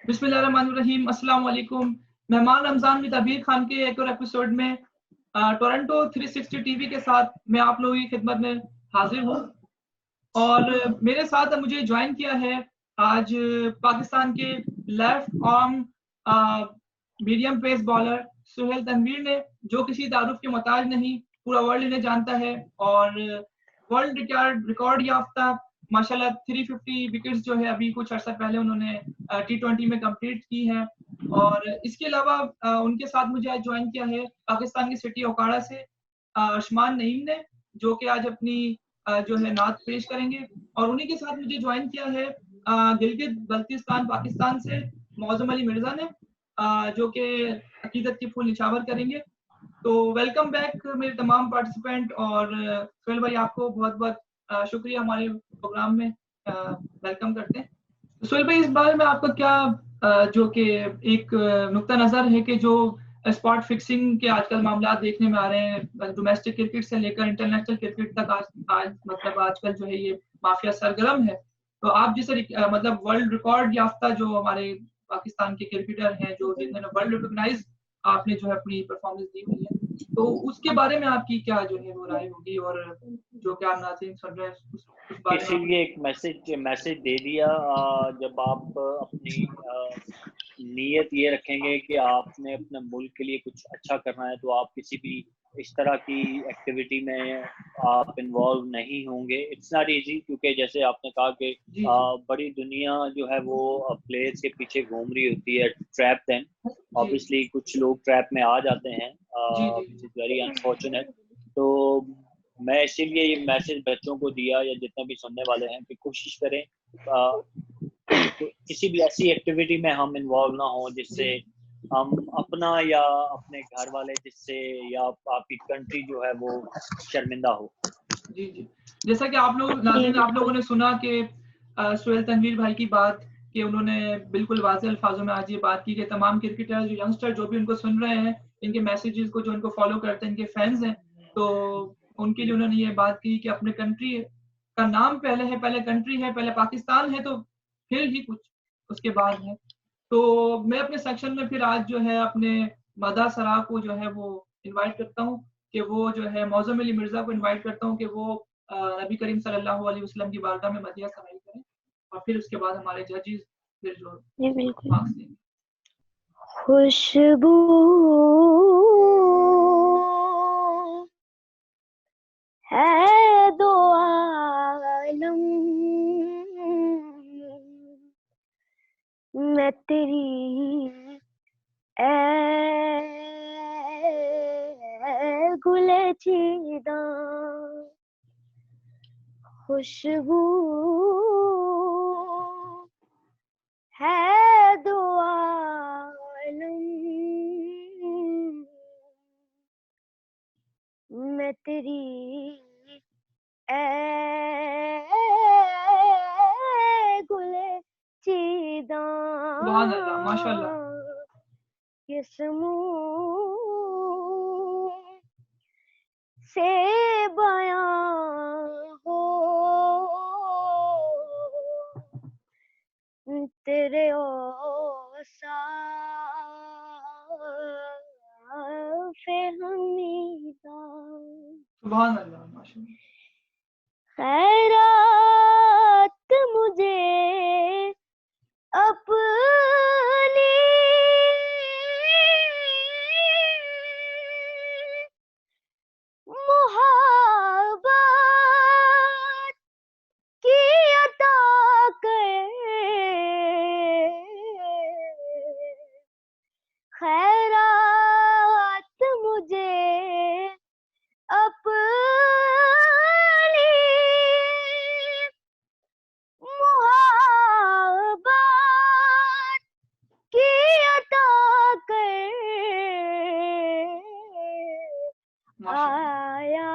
बिस्मिल्लाहिर्रहमानिर्रहीम, अस्सलाम वालेकुम। मेहमान रमज़ान विद अबीर खान के एक और एपिसोड में टोरंटो 360 टीवी के साथ मैं आप लोगों की खिदमत में हाजिर हूँ। और मेरे साथ मुझे ज्वाइन किया है आज पाकिस्तान के left arm medium pace bowler Sohail Tanvir ने, जो किसी तारुफ के मोहताज नहीं, पूरा वर्ल्ड इन्हें जानता है और वर्ल्ड रिकॉर्ड याफ्ता माशाल्लाह 350 विकेट्स जो है अभी कुछ अर्सा पहले उन्होंने T20 में कंप्लीट की है। और इसके अलावा उनके साथ मुझे आज ज्वाइन किया है पाकिस्तान की सिटी ओकाड़ा से अशमान नईम ने, जो कि आज अपनी जो है नात पेश करेंगे। और उन्हीं के साथ मुझे ज्वाइन किया है गिलगित बल्तिस्तान पाकिस्तान से मौजम अली मिर्जा ने, जो कि अकीदत की फूल निछावर करेंगे। तो वेलकम बैक मेरे तमाम पार्टिसिपेंट। और सुहेल भाई, आपको बहुत बहुत शुक्रिया हमारे प्रोग्राम में वेलकम करते हैं। तो सुहेल भाई, इस बारे में आपका क्या जो कि एक नुक्ता नज़र है कि जो स्पॉट फिक्सिंग के आजकल मामला देखने में आ रहे हैं, डोमेस्टिक क्रिकेट से लेकर इंटरनेशनल क्रिकेट तक आज मतलब आजकल जो है ये माफिया सरगर्म है। तो आप जिसे मतलब वर्ल्ड रिकॉर्ड याफ्ता जो हमारे पाकिस्तान के क्रिकेटर हैं, जो जिन्होंने वर्ल्ड रिकॉग्नाइज आपने जो है अपनी परफॉर्मेंस दी हुई है, तो उसके बारे में आपकी क्या जो है वो राय होगी, और जो क्या नाज़रीन सुन रहे हैं उस बारे में इसीलिए एक मैसेज दे दिया। जब आप अपनी नीयत ये रखेंगे कि आपने अपने मुल्क के लिए कुछ अच्छा करना है, तो आप किसी भी इस तरह की एक्टिविटी में आप इन्वॉल्व नहीं होंगे। इट्स नॉट इजी, क्योंकि जैसे आपने कहा कि बड़ी दुनिया जो है वो प्लेयर्स के पीछे घूम रही होती है, ट्रैप देम। ऑब्वियसली कुछ लोग ट्रैप में आ जाते हैं, विच इज़ वेरी अनफॉर्चुनेट। तो मैं इसीलिए ये मैसेज बच्चों को दिया, या जितने भी सुनने वाले हैं, कि कोशिश करें किसी भी ऐसी एक्टिविटी में हम इन्वॉल्व ना हो जिससे हम अपना या अपने घर वाले जिससे या आपकी कंट्री जो है वो शर्मिंदा हो। जी जी, जैसा कि आप लोगों ने सुना कि सुहेल तनवीर भाई की बात, कि उन्होंने बिल्कुल वाज़े अल्फाजों में आज ये बात की कि तमाम क्रिकेटर जो यंगस्टर जो भी उनको सुन रहे हैं, इनके मैसेजेस को जो इनको फॉलो करते हैं, इनके फैंस हैं, तो उनके लिए उन्होंने ये बात की कि अपने कंट्री का नाम पहले है, पहले कंट्री है, पहले पाकिस्तान है, तो फिर ही कुछ उसके बाद है। तो मैं अपने सेक्शन में फिर आज जो है अपने मदा सरा को जो है वो इनवाइट करता हूँ, कि वो जो है मौजम अली मिर्जा को इनवाइट करता हूँ कि वो नबी करीम सल्लल्लाहु अलैहि वसल्लम की बारगाह में मदीह समाई करें, और फिर उसके बाद हमारे जजेस फिर जो मार्क्स देंगे। खुशबू है दो आलम, मैं तेरी ऐ गुले चीदा। खुशबू है दो आलम, मैं तेरी ऐ गुले चीदा। सुभान अल्लाह, माशाअल्लाह। किस मुँह से बयां हो तेरे औसाफ़े हमीदा। सुभान अल्लाह, माशाअल्लाह। खैरात मुझे अपनी मोहब्बत की अता कर, खैरात मुझे अपनी मोहब्बत की अता कर, आया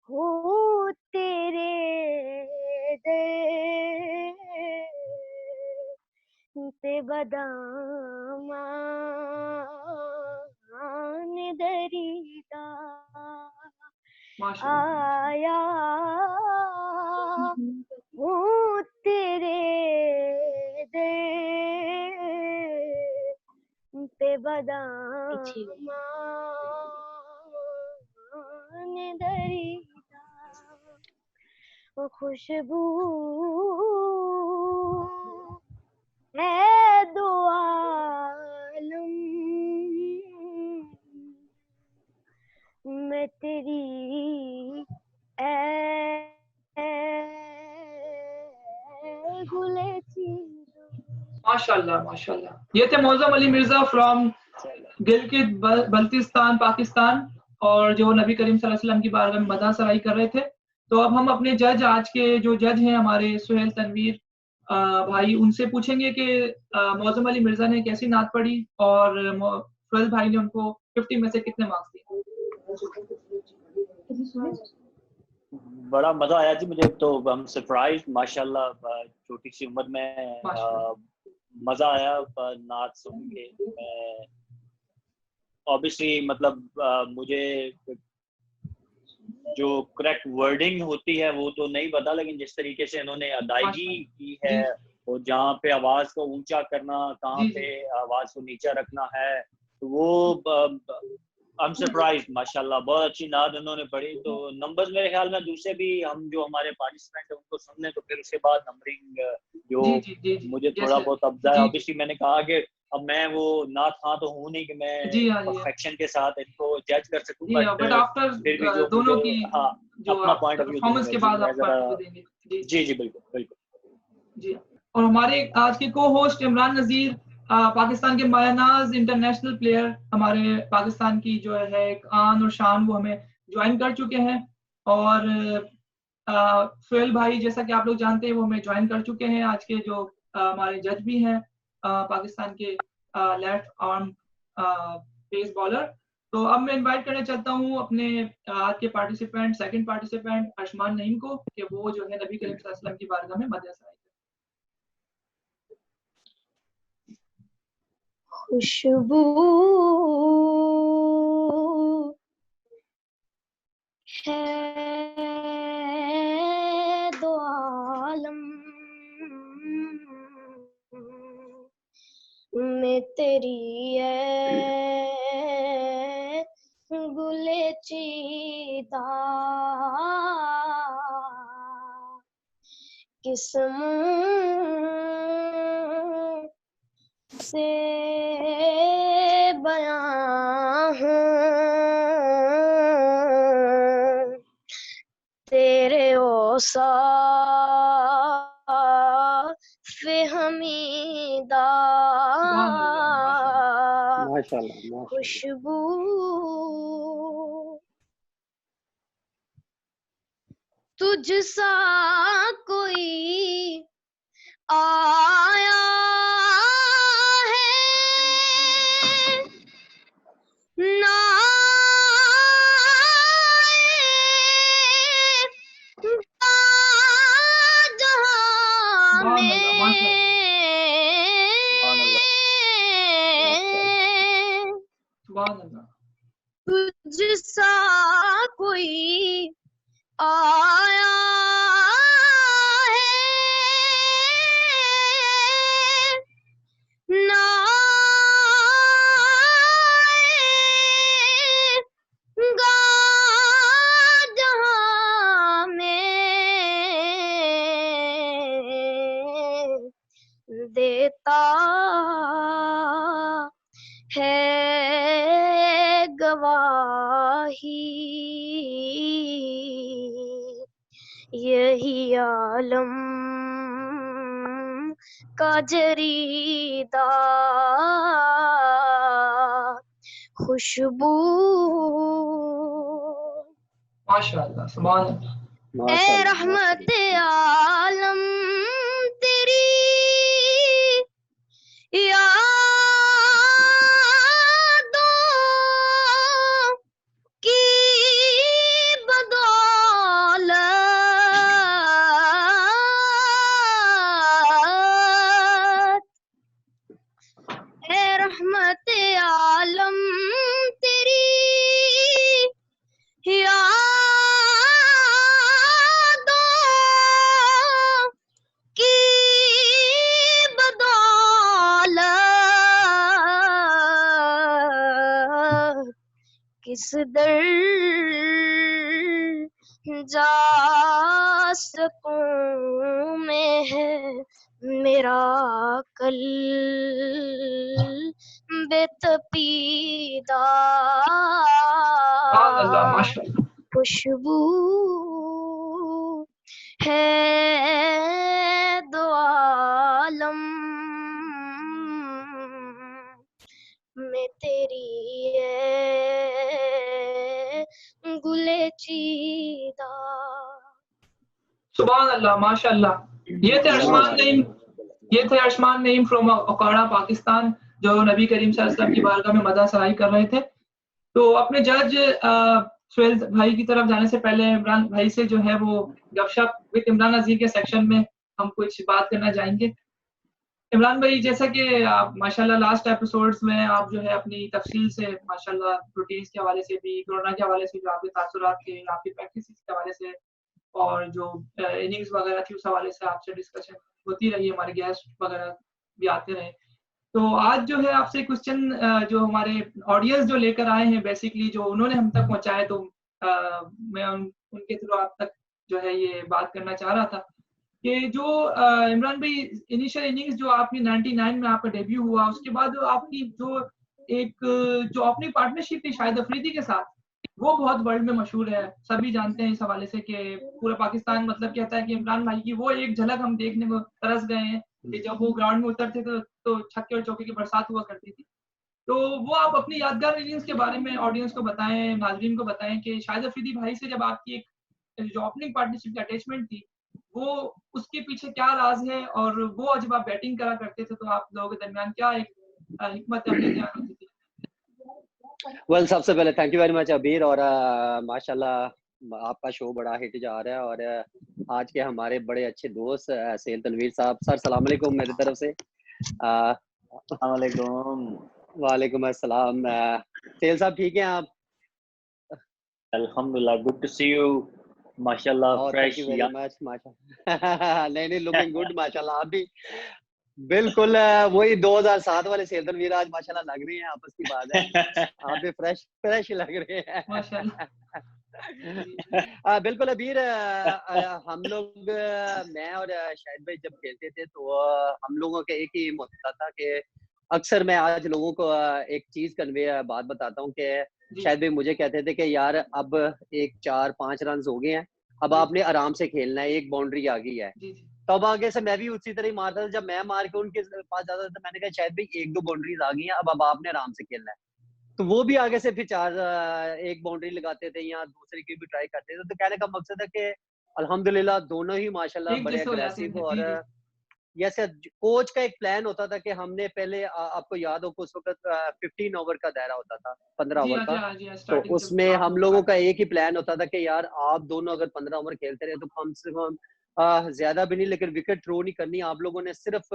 हूँ तेरे दर पे बदामान दरीदा। आया हूँ तेरे बदामान दरीदा खुशबू है दो आलम मैं तेरी गुले चीज़ों। माशाल्लाह माशाल्लाह। ये थे मौज़म अली मिर्जा फ्रॉम गिलगित बल्तिस्तान पाकिस्तान, और जो नबी करीम सल्लल्लाहु अलैहि वसल्लम की बारगाह में मदह सराई कर रहे थे। तो अब हम अपने जज, आज के जो जज हैं हमारे सुहेल तनवीर भाई, उनसे पूछेंगे कि मौज़म अली मिर्जा ने कैसी नात पढ़ी और सुहेल भाई ने उनको 50 में से कितने मार्क्स दिए। बड़ा मजा आया जी मुझे, तो हम सरप्राइज माशाल्लाह, छोटी सी उम्र में मजा आया नात सुन के। ऑब्वियसली मतलब मुझे जो करेक्ट वर्डिंग होती है वो तो नहीं पता, लेकिन जिस तरीके से इन्होंने अदायगी की है और जहाँ पे आवाज को ऊंचा करना, कहाँ पे आवाज को नीचा रखना है, तो वो आई एम सरप्राइज्ड माशाल्लाह। बहुत अच्छी नात उन्होंने पढ़ी। तो नंबर्स मेरे ख्याल में दूसरे भी हम जो हमारे पार्टिसिपेंट हैं उनको सुनने, तो फिर उसके बाद नंबरिंग जो मुझे थोड़ा बहुत अब्दा है। ऑब्वियसली मैंने कहा कि अब मैं वो नात खां तो हूँ नहीं कि मैं परफेक्शन के साथ इनको जज कर सकूं, बट आफ्टर फिर भी जो दोनों की जो अपना पॉइंट ऑफ व्यू परफॉर्मेंस के बाद आप पॉइंट देंगे। जी जी बिल्कुल बिल्कुल जी। और हमारे आज के को होस्ट इमरान नज़ीर, पाकिस्तान के मायानाज इंटरनेशनल प्लेयर, हमारे पाकिस्तान की जो है एक आन और शान, वो हमें ज्वाइन कर चुके हैं। और सुहेल भाई, जैसा कि आप लोग जानते हैं, वो हमें ज्वाइन कर चुके हैं। आज के जो हमारे जज भी हैं पाकिस्तान के लेफ्ट आर्म पेस बॉलर। तो अब मैं इनवाइट करना चाहता हूँ अपने आज के पार्टिसिपेंट, सेकंड पार्टिसिपेंट अरशमान नईम को, कि वो जो है नबी करीम सल्लल्लाहु अलैहि वसल्लम की बारगाह में मदह सराई। खुशबू है दो आलम में तेरी गुले चीता किस्म से बयां हूँ तेरे औसाफ हमीदा माशाल्लाह खुशबू तुझ सा कोई आया है ना जहां में तुझ सा कोई आया है ना गा जहां में देता है गवाही यही आलम का जरीदा खुशबू माशाल्लाह सुभान अल्लाह। ए रहमत आलम तेरी यादों की बदौलत ए रहमत आलम तेरी यादों किस दर जा सकूं मैं, है मेरा कल बेतपीदा अल्लाह माशाल्लाह। खुशबू है दो आलम में तेरी है गुले चीदा। सुभान अल्लाह माशाल्लाह। ये थे अरशमान नईम फ्रॉम ओकाड़ा पाकिस्तान, जो नबी करीम सल्लल्लाहु अलैहि वसल्लम की बारगाह में मदह सराई कर रहे थे। तो अपने जज सुहेल भाई की तरफ जाने से पहले इमरान भाई से जो है वो गपशप विद इमरान नज़ीर के सेक्शन में हम कुछ बात करना चाहेंगे। इमरान भाई, जैसा कि आप माशाल्लाह लास्ट एपिसोड्स में आप जो है अपनी तफसील से माशाल्लाह रूटीन्स के हवाले से भी, कोरोना के हवाले से जो आपके तासुरात थे, आपकी प्रैक्टिस के हवाले से और जो इनिंग्स वगैरह थी उस हवाले से आपसे डिस्कशन होती रही, हमारे गेस्ट वगैरह भी आते रहे। तो आज जो है आपसे क्वेश्चन जो हमारे ऑडियंस जो लेकर आए हैं बेसिकली, जो उन्होंने हम तक पहुंचाए, तो मैं उनके थ्रू आप तक जो है ये बात करना चाह रहा था कि जो इमरान भाई इनिशियल इनिंग्स जो आपकी 99 में आपका डेब्यू हुआ, उसके बाद आपकी जो जो अपनी पार्टनरशिप थी शाहिद अफरीदी के साथ, वो बहुत वर्ल्ड में मशहूर है, सभी जानते हैं इस हवाले से कि पूरा पाकिस्तान मतलब कहता है कि इमरान भाई की वो एक झलक हम देखने को तरस गए हैं कि जब वो ग्राउंड में उतरते थे तो छक्के और चौके की बरसात हुआ करती थी। तो वो आप अपनी यादगार इनिंग्स के बारे में ऑडियंस को बताएं, नाजरीन को बताएं कि शाहिद अफरीदी भाई से जब आपकी एक जो ओपनिंग पार्टनरशिप की अटैचमेंट थी, वो उसके पीछे क्या राज है, और वो जब आप बैटिंग करा करते थे तो आप लोगों के दरमियान क्या एक हिकमत अमली ध्यान होती थी? वेल, सबसे पहले थैंक यू वेरी मच अबीर, और माशाल्लाह आपका शो बड़ा हिट जा रहा है, और आज के हमारे बड़े अच्छे दोस्त सेल तनवीर साहब, सर सलाम अलैकुम मेरी तरफ से। वालेकुम अस्सलाम। सेल साहब ठीक हैं आप? अल्हम्दुलिल्लाह, गुड टू सी यू। माशाल्लाह fresh. Thank you very much. माशाल्लाह नहीं लुकिंग गुड माशाल्लाह। आप भी बिल्कुल वही 2007 वाले सेल तनवीर आज माशाल्लाह लग रही हैं, आपस की बात है। आप भी फ्रेश लग रहे हैं माशाल्लाह। बिल्कुल अबीर, हम लोग मैं और शाहिद भाई जब खेलते थे तो हम लोगों का एक ही होता था कि अक्सर मैं आज लोगों को एक चीज बात बताता हूँ कि शायद भाई मुझे कहते थे कि यार अब 4-5 रन हो गए हैं, अब आपने आराम से खेलना है, एक बाउंड्री आ गई है। तब आगे से मैं भी उसी तरह ही मारता था, जब मैं मार के उनके पास जाता था तो मैंने कहा शायद भाई 1-2 बाउंड्रीज आ गई हैं, अब आपने आराम से खेलना है। तो वो भी आगे से फिर एक बाउंड्री लगाते थे या दूसरे की भी ट्राई करते थे। तो कहने का मकसद है कि अल्हम्दुलिल्लाह दोनों ही माशाल्लाह बड़े अग्रेसिव, और जैसे कोच का एक प्लान होता था कि हमने पहले आपको याद हो उस वक्त 15 ओवर का दायरा होता था, 15 ओवर का। तो उसमें हम लोगों का एक ही प्लान होता था कि यार आप दोनों अगर 15 ओवर खेलते रहे तो कम से कम ज्यादा भी नहीं लेकिन विकेट थ्रो नहीं करनी। आप लोगों ने सिर्फ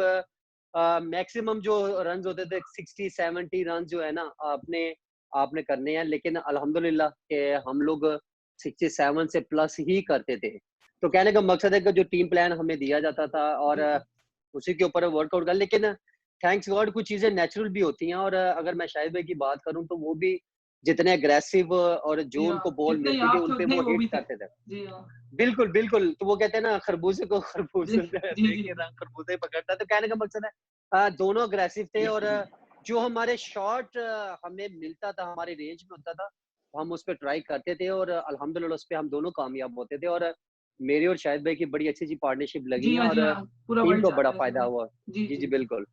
मैक्सिमम जो रन होते थे 60-70 रन जो है ना आपने करने हैं, लेकिन अल्हम्दुलिल्लाह के हम लोग 67 से प्लस ही करते थे। तो कहने का मकसद है कि जो टीम प्लान हमें दिया जाता था और उसी के ऊपर वर्कआउट कर, लेकिन थैंक्स गॉड कुछ चीजें नेचुरल भी होती हैं। और अगर मैं शाहिद भाई की बात करूं तो वो भी जितने अग्रेसिव और जो उनको बॉल मिलती थी उन पे वो हिट करते थे। बिल्कुल बिल्कुल। तो वो कहते हैं ना खरबूजे को खरबूजे खरबूजे पकड़ता है। तो कहने का मकसद है दोनों अग्रेसिव थे, और जो हमारे शॉट हमें मिलता था हमारे रेंज में होता था हम उस पर ट्राई करते थे, और अल्हम्दुलिल्लाह उस पर हम दोनों कामयाब होते थे। और मेरी और शाहिद भाई की बड़ी अच्छी पार्टनरशिप लगी है, और टीम को बड़ा फायदा हुआ। जी बिल्कुल।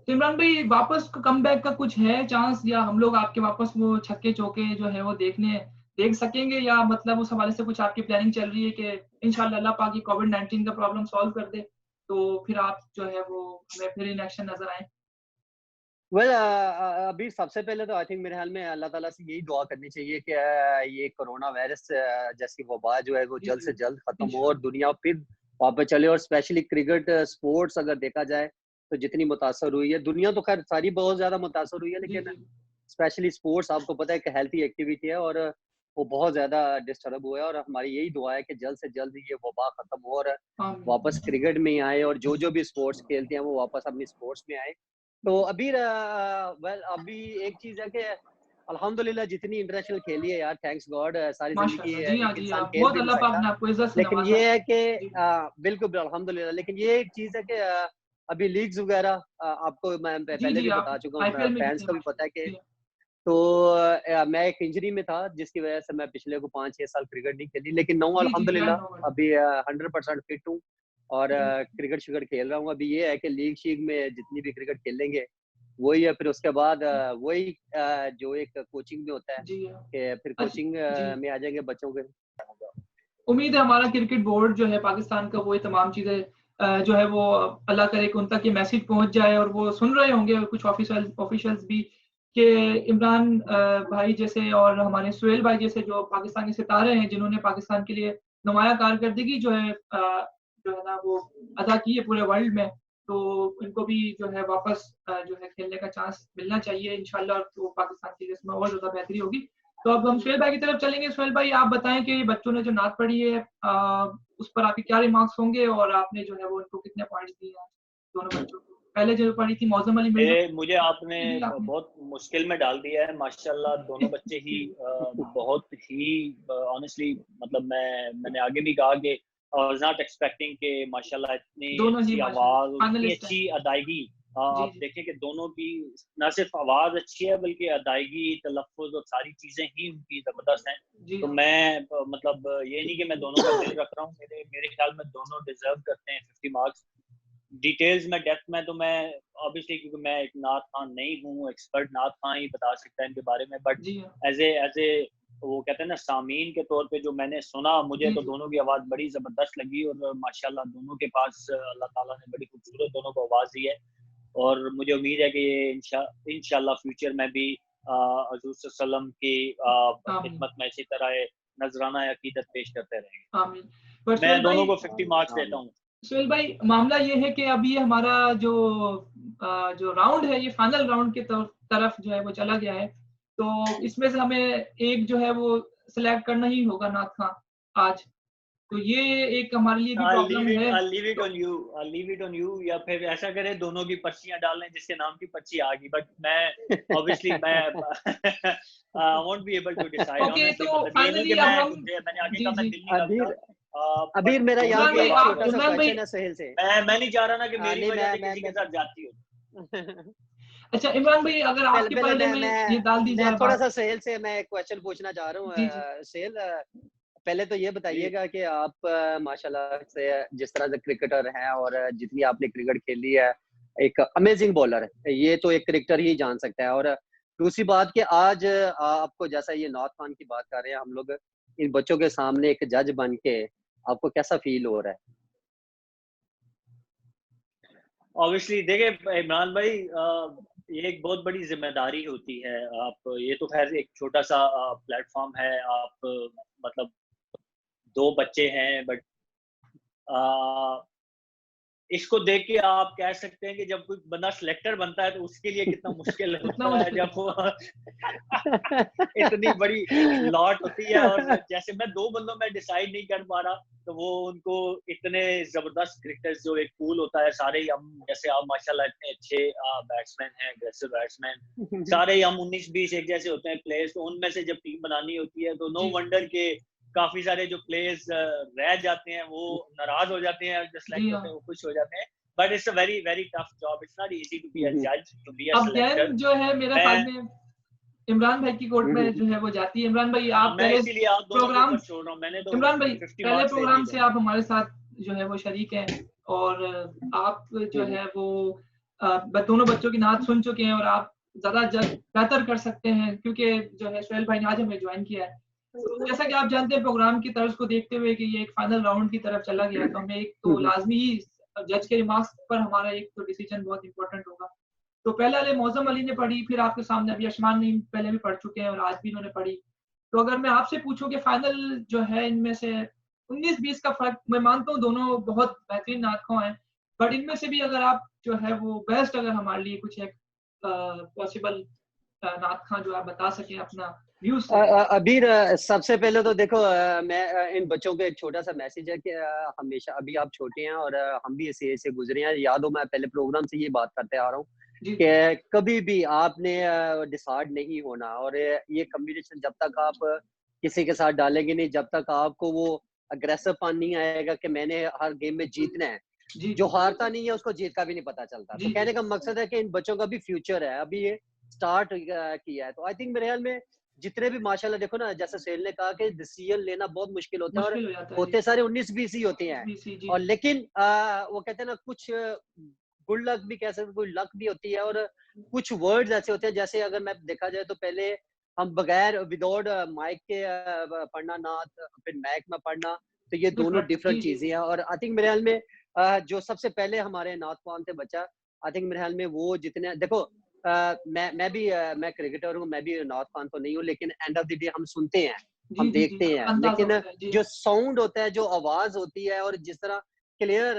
इमरान भाई वापस कम बैक का कुछ है चांस, या हम लोग आपके वापस वो छक्के चौके जो है वो देख सकेंगे, या मतलब उस हवाले से कुछ आपकी प्लानिंग चल रही है कि इंशाल्लाह अल्लाह पाक कोविड-19 का प्रॉब्लम सॉल्व कर दे तो फिर आप जो है वो हमें फिर इन एक्शन नजर आए? वेल अभी सबसे पहले तो आई थिंक मेरे ख्याल में अल्लाह ताला से यही दुआ करनी चाहिए कि ये कोरोना वायरस जैसी वबा जो है वो जल्द से जल्द खत्म हो और दुनिया फिर वापस चले। और स्पेशली क्रिकेट स्पोर्ट्स अगर देखा जाए तो जितनी मुतासर हुई है, दुनिया तो खैर सारी बहुत ज्यादा मुतासर हुई है, लेकिन स्पेशली स्पोर्ट्स आपको पता है कि हेल्थी एक्टिविटी है और वो बहुत ज्यादा डिस्टर्ब हुआ है। और हमारी यही दुआ है कि जल्द से जल्द ये वबा खत्म हो और वापस क्रिकेट में ही आए, और जो भी स्पोर्ट्स खेलते हैं वो वापस अपनी स्पोर्ट्स में आए। तो अभी वेल अभी एक चीज है कि अल्हम्दुलिल्लाह जितनी इंटरनेशनल खेली है यार, थैंक्स गॉड, सारी जिंदगी माशाल्लाह। जी हाँ, एक जी इंसान हाँ, खेल बहुत भी नहीं अल्लाह पाक सकता। ने आपको इज्जत से लेकिन नवाजा ये है। है कि जी। बिल्कुल अल्हम्दुलिल्लाह, लेकिन ये एक चीज है कि अभी लीग्स वगैरह आपको मैं जी, पहले जी, भी आप बता चुका हूँ, आईपीएल में भी फैंस थे को भी पता है माशाल्लाह। कि जी, तो मैं एक इंजरी में था जिसकी वजह से मैं पिछले को 5-6 साल क्रिकेट नहीं खेली, लेकिन नो जी, जी, जी, आई नो अल्हम्दुलिल्लाह इट। अभी 100% फिट हूँ और जी, क्रिकेट शिकेट खेल रहा हूँ। अभी ये है कि लीग शीग में जितनी भी क्रिकेट खेलेंगे वही है, फिर उसके बाद वही जो एक कोचिंग में होता है जी हाँ। कि फिर अच्छा, कोचिंग जी। में आ जाएंगे बच्चों के। उम्मीद है हमारा क्रिकेट बोर्ड जो है पाकिस्तान का, वो ये तमाम चीज़ें जो है वो अल्लाह करे कि उन तक ये मैसेज पहुँच जाए और वो सुन रहे होंगे कुछ ऑफिशियल्स भी कि इमरान भाई जैसे और हमारे सुहेल भाई जैसे जो पाकिस्तानी सितारे हैं जिन्होंने पाकिस्तान के लिए नुमाया कारकर्दगी जो है ना वो अदा की है पूरे वर्ल्ड में, तो इनको भी जो है वापस जो है खेलने का चांस मिलना चाहिए इंशाल्लाह, तो पाकिस्तान की इसमें और ज़्यादा बेहतरी होगी। तो अब हम सुहेल भाई की तरफ चलेंगे। सुहेल भाई आप बताएं कि बच्चों ने जो नात पढ़ी है उस पर आपके क्या रिमार्क्स होंगे और आपने जो है वो उनको कितने पॉइंट्स दिए हैं दोनों बच्चों को? पहले जो पढ़ी थी मौसम अली मिर्जा मुझे आपने भी आपने बहुत मुश्किल में डाल दिया है माशाल्लाह। दोनों बच्चे ही बहुत ही ऑनेस्टली, मतलब मैंने आगे भी कहा कि आई वाज नॉट एक्सपेक्टिंग कि माशाल्लाह इतनी दोनों ही अच्छी माशाल्लाह आवाज, इतनी फाइनलिस्ट हैं। अच्छी अदायगी। जी, आप जी, देखें कि दोनों की ना सिर्फ आवाज अच्छी है बल्कि अदायगी, तलफ्फुज और सारी चीजें ही उनकी जबरदस्त हैं। जी तो हाँ। मैं मतलब ये नहीं कि मैं दोनों का दिल रख रहा हूँ, मेरे मेरे ख्याल में दोनों डिजर्व करते हैं 50 मार्क्स। डिटेल्स में, डेप्थ में तो मैं ऑब्वियसली, क्योंकि मैं एक नात खान नहीं हूँ, एक्सपर्ट नात खान ही बता सकता है इनके बारे में, बट जी हाँ। एज ए वो कहते हैं ना सामीन के तौर पे जो मैंने सुना, मुझे जी, तो जी। दोनों की आवाज़ बड़ी ज़बरदस्त लगी और माशाल्लाह दोनों के पास अल्लाह ताला ने बड़ी खूबसूरत दोनों को आवाज़ दी है। और मुझे उम्मीद है कि ये इंशाल्लाह फ्यूचर में भी हज़ूर सल्लल्लाहु अलैहि वसल्लम की आमीन, खिदमत में इसी तरह नजराना अकीदत पेश करते रहेंगे। आमीन। पर मैं सुहेल दोनों भाई को 50 मार्क्स देता हूँ। सुहेल भाई मामला ये है कि अभी हमारा जो राउंड है ये फाइनल राउंड की तरफ जो है वो चला गया है, तो इसमें से हमें एक जो है वो सिलेक्ट करना ही होगा नाथ खां आज, तो ये एक हमारे लिए भी प्रॉब्लम है। I'll leave it तो on you. I'll leave it on you. या फिर ऐसा करें दोनों की पर्चियां डाल लें, जिसके नाम की पर्ची आ गई, बट मैं ऑब्वियसली मैं won't be able to decide okay, honestly। तो मतलब ये नहीं फाइनली कि अब मैं हम मैंने आगे जी, कहा मैं जी। दिल नहीं अबीर रखता, बट अबीर मेरा यहाँ दोनों इमरान की भी भाई एक आवाज आप छोटा सा इमरान भाई क्वेश्चन है सोहेल से। मैं नहीं चाह रहा ना कि मेरी नहीं वजह मैं से किसी के साथ जाती हो। अच्छा इमरान भाई अगर पहले आपके पहले पर्दे में ये डाल दी मैं जाए थोड़ा बात। सा सोहेल से मैं एक क्वेश्चन पूछना चाह रहा हूँ। जी, जी। सोहेल, पहले तो ये जी बताइएगा कि आप माशाल्लाह से जिस तरह से क्रिकेटर हैं और जितनी आपने क्रिकेट खेली है, एक अमेजिंग बॉलर है, ये तो एक क्रिकेटर ही जान सकता है। और दूसरी बात कि आज आपको, जैसा ये नॉर्थ खान की बात कर रहे हैं हम लोग, इन बच्चों के सामने एक जज बन के आपको कैसा फील हो रहा है? ऑब्वियसली देखिए इमरान भाई, ये एक बहुत बड़ी जिम्मेदारी होती है। आप, ये तो खैर एक छोटा सा प्लेटफॉर्म है, आप मतलब दो बच्चे हैं, बट इसको देख के आप कह सकते हैं कि जब कोई बंदा सिलेक्टर बनता है तो उसके लिए कितना मुश्किल कितना होता है मुश्किल जब है। वो इतनी बड़ी लॉट होती है। और जैसे मैं दो बंदों में डिसाइड नहीं कर पा रहा, तो वो उनको इतने जबरदस्त क्रिकेटर्स, जो एक पूल होता है, सारे ही हम, जैसे आप माशाल्लाह इतने अच्छे बैट्समैन हैं, अग्रेसिव बैट्समैन, सारे ही हम 19-20 एक जैसे होते हैं प्लेयर्स, तो उनमें से जब टीम बनानी होती है तो नो जी, वंडर के काफी सारे जो प्लेयर्स रह जाते हैं, वो नाराज हो जाते हैं, जो जी सिलेक्ट होते हाँ। हैं वो खुश हो जाते हैं। But it's a very very tough job, it's not easy to be a जज, टू बी अ अब सिलेक्टर। गेम जो है मेरे मैं ख्याल में इमरान भाई की कोर्ट में जो है वो जाती है। इमरान भाई आप मैं पहले इसीलिए आप दोनों के प्रोग्राम ऊपर छोड़ रहा हूँ, मैंने तो इमरान भाई 50 पहले मार्क्स दे दिए प्रोग्राम से दोनों आप हमारे साथ जो है वो शरीक हैं और आप जो है वो दोनों बच्चों की नात सुन चुके हैं और आप ज्यादा बेहतर कर सकते हैं क्योंकि जो है सुहेल भाई ने आज हमें ज्वाइन किया है। तो जैसा कि आप जानते हैं प्रोग्राम की तर्ज को देखते हुए कि ये एक फाइनल राउंड की तरफ चला गया है, तो हमें एक तो लाजमी ही जज के रिमार्क्स पर हमारा एक तो डिसीजन बहुत इंपॉर्टेंट होगा। तो पहले वाले मौसम अली ने पढ़ी, फिर आपके सामने अभी अशमान नईम पहले भी पढ़ चुके हैं और आज भी इन्होंने पढ़ी। तो अगर मैं आपसे पूछूं कि फाइनल जो है इनमें से 19-20 का फर्क, मैं मानता हूँ दोनों बहुत बेहतरीन नाटकों हैं, बट इनमें से भी अगर आप जो है वो बेस्ट अगर हमारे लिए कुछ एक पॉसिबल नाटक जो आप बता सकें अपना व्यूज से। अबीर, सबसे पहले तो देखो, मैं इन बच्चों को एक छोटा सा मैसेज है कि हमेशा, अभी आप छोटे हैं और हम भी इसे से गुजरे हैं। याद हो, मैं पहले प्रोग्राम से ये बात करते आ रहा हूँ जी कि कभी भी आपने डिसहार्ड नहीं होना, और ये कम्बिनेशन जब तक आप किसी के साथ डालेंगे नहीं, जब तक आपको वो अग्रेसिवपन नहीं आएगा कि मैंने हर गेम में जीतना है। जी जो जी हारता नहीं है उसको जीत का भी नहीं पता चलता। तो जी कहने का जी मकसद है कि इन बच्चों का भी फ्यूचर है, अभी ये स्टार्ट किया है। तो आई थिंक मेरे ख्याल में जितने भी माशाल्लाह देखो ना, जैसे सोहेल ने कहा कि डिसीजन लेना बहुत मुश्किल होता है, और मुश्किल हो जाता है जी। होते सारे 19-20 ही होते हैं। बीसी जी और लेकिन वो कहते हैं ना, कुछ गुड लक भी कह सकते, कोई लक भी होती है, और कुछ वर्ड्स ऐसे होते हैं, जैसे अगर मैं देखा जाए तो पहले हम बगैर विदाउट माइक के पढ़ना नात, फिर माइक में पढ़ना, तो ये दोनों डिफरेंट जी डिफरेंट जी चीजें हैं। और आई थिंक मेरे ख्याल में जो सबसे पहले हमारे नात ख्वान थे बच्चा, आई थिंक मेरे ख्याल में वो जितने देखो, मैं भी मैं क्रिकेटर हूँ, मैं भी नात ख्वान तो नहीं हूँ, लेकिन एंड ऑफ द डे हम सुनते हैं, जी हम जी जी देखते हैं, अंदाजा लेकिन होता है जी जो साउंड होता है, जो आवाज होती है, और जिस तरह क्लियर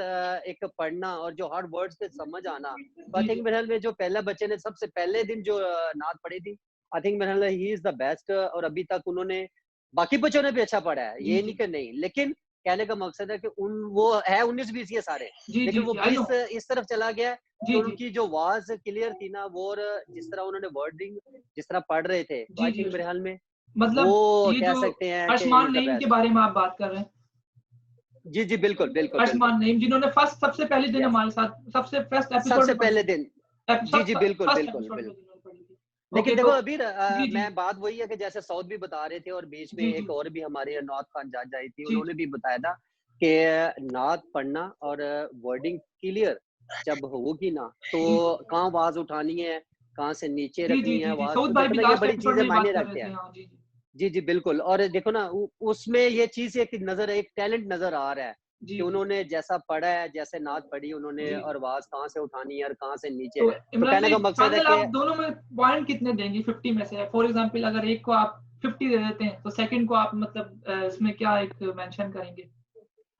एक पढ़ना और जो हर वर्ड्स पे समझ आना, तो आई जी थिंक जी मेरे ख्याल में जो पहला बच्चे ने सबसे पहले दिन जो नात पढ़ी थी, आई थिंक मेरे ख्याल में ही इज द बेस्ट। और अभी तक उन्होंने, बाकी बच्चों ने भी अच्छा पढ़ा है, जी ये नहीं जी कि नहीं, लेकिन कहने का मकसद है कि उन वो है 19-20 ये सारे, जी लेकिन जी वो जी आई नो 20 इस तरफ चला गया है, जी तो जी उनकी जो आवाज क्लियर थी ना वो, और जिस तरह उन्होंने वर्डिंग जिस तरह पढ़ रहे थे, तो जी आई जी थिंक मेरे ख्याल में मतलब वो ये कह जो सकते हैं कि ही अर्शमान इज द नईम के बेस्ट। बारे में आप बात कर रहे हैं, जी जी, बिल्कुल बिल्कुल बिल्कुल। अर्शमान नईम जिन्होंने फर्स्ट सबसे पहले दिन यस, हमारे साथ सबसे फर्स्ट एपिसोड सबसे में पढ़ी पहले थी, दिन। जी जी, बिल्कुल फर्स्ट बिल्कुल एपिसोड में बिल्कुल। जिन्होंने पढ़ी थी। लेकिन ओके देखो तो अभी जी जी मैं बात वही है कि जैसे सऊद भी बता रहे थे, और बीच में जी एक जी और भी हमारे नौत खान जज आई थी, जी उन्होंने जी भी बताया था कि नात पढ़ना और वर्डिंग क्लियर जब होगी ना, तो जी कहाँ आवाज उठानी है, कहाँ से नीचे जी जी रखनी है जी जी आवाज, सऊद तो भाई देखो भी ना ये लास्ट बड़ी एपिसोड चीजें में ही मायने बात कर रहे रखते थे, हैं। हाँ जी जी जी जी बिल्कुल। और देखो ना उसमें ये चीज एक नजर, एक टैलेंट नजर आ रहा है जी कि जी उन्होंने जैसा पढ़ा है, जैसे नात पढ़ी उन्होंने, जी और आवाज कहाँ से उठानी है और कहाँ से नीचे। तो तो इमरान कहने भाई का मकसद है फाइनल कि आप दोनों में पॉइंट कितने देंगे 50 में से? फॉर एग्जांपल अगर एक को आप 50 दे देते हैं तो सेकंड को आप मतलब इसमें क्या एक मेंशन करेंगे?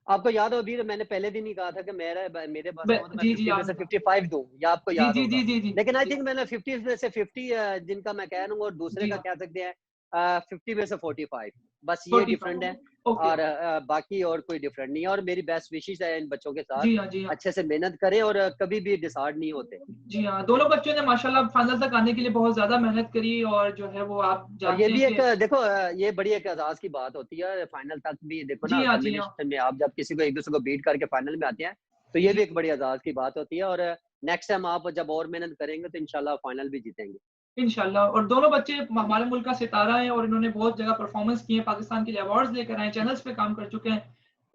आपको याद हो अभी मैंने पहले दिन ही कहा था कि मेरे पास में हो तो मैं जी जी 50 में याद से होगा 55 दूं, या आपको जी याद जी जी होगा। जी जी लेकिन आई जी थिंक मैंने 50 में से 50 जिनका मैं कह रहा हूँ, और दूसरे जी का हाँ कह सकते हैं 50 में से 45, बस ये 45 डिफरेंट है। ओके और बाकी और कोई डिफरेंट नहीं है, और मेरी बेस्ट विशेष है इन बच्चों के साथ, जी हाँ जी हाँ अच्छे से मेहनत करें और कभी भी डिसहार्ड नहीं होते। जी हाँ दोनों बच्चों ने माशाल्लाह फाइनल तक आने के लिए बहुत ज्यादा मेहनत करी और जो है वो आप और ये जानते हैं भी एक कि देखो ये बड़ी एक एजाज की बात होती है, फाइनल तक भी देखो ना, जी हाँ कॉम्बिनेशन में आप जब किसी को एक दूसरे को बीट करके फाइनल में आते हैं, तो ये जी भी एक बड़ी एजाज की बात होती है। और नेक्स्ट टाइम आप जब और मेहनत करेंगे तो इंशाल्लाह फाइनल भी जीतेंगे। इंशाल्लाह और दोनों बच्चे हमारे मुल्क का सितारा है और इन्होंने बहुत जगह परफॉर्मेंस किए हैं, पाकिस्तान के लिए अवार्ड्स लेकर आए, चैनल्स पे काम कर चुके हैं।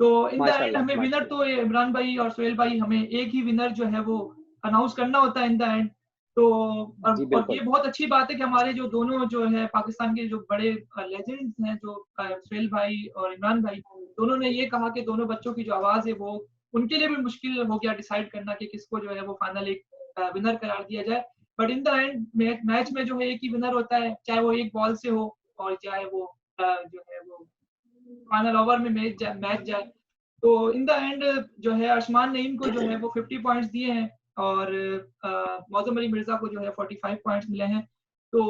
तो इन द एंड माशाल्लाह हमें विनर माशाल्लाह। तो ये इमरान भाई और सोहेल भाई, हमें एक ही विनर जो है वो अनाउंस करना होता है इन द एंड। तो जी और ये बिल्कुल। बहुत अच्छी बात है कि हमारे जो दोनों जो है पाकिस्तान के जो बड़े लेजेंड्स हैं, जो सोहेल भाई और इमरान भाई, दोनों ने ये कहा कि दोनों बच्चों की जो आवाज़ है वो उनके लिए भी मुश्किल हो गया डिसाइड करना कि किसको जो है वो फाइनल एक विनर करार दिया जाए। But in the end match में जो है एक ही विनर होता है, चाहे वो एक बॉल से हो और चाहे वो जो है वो फाइनल ओवर में मैच जाए। तो इन द एंड जो है अर्शमान नईम को जो है वो 50 पॉइंट्स दिए हैं और मौसम अली मिर्जा को जो है 45 पॉइंट्स मिले हैं। तो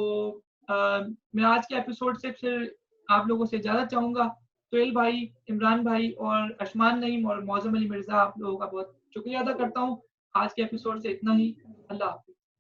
मैं आज के एपिसोड से फिर आप लोगों से इजाजत चाहूंगा। सोहेल भाई, इमरान भाई और अर्शमान नईम और मौसम अली मिर्जा, आप लोगों का बहुत शुक्रिया अदा करता हूँ। आज के एपिसोड से इतना ही। अल्लाह हाफिज।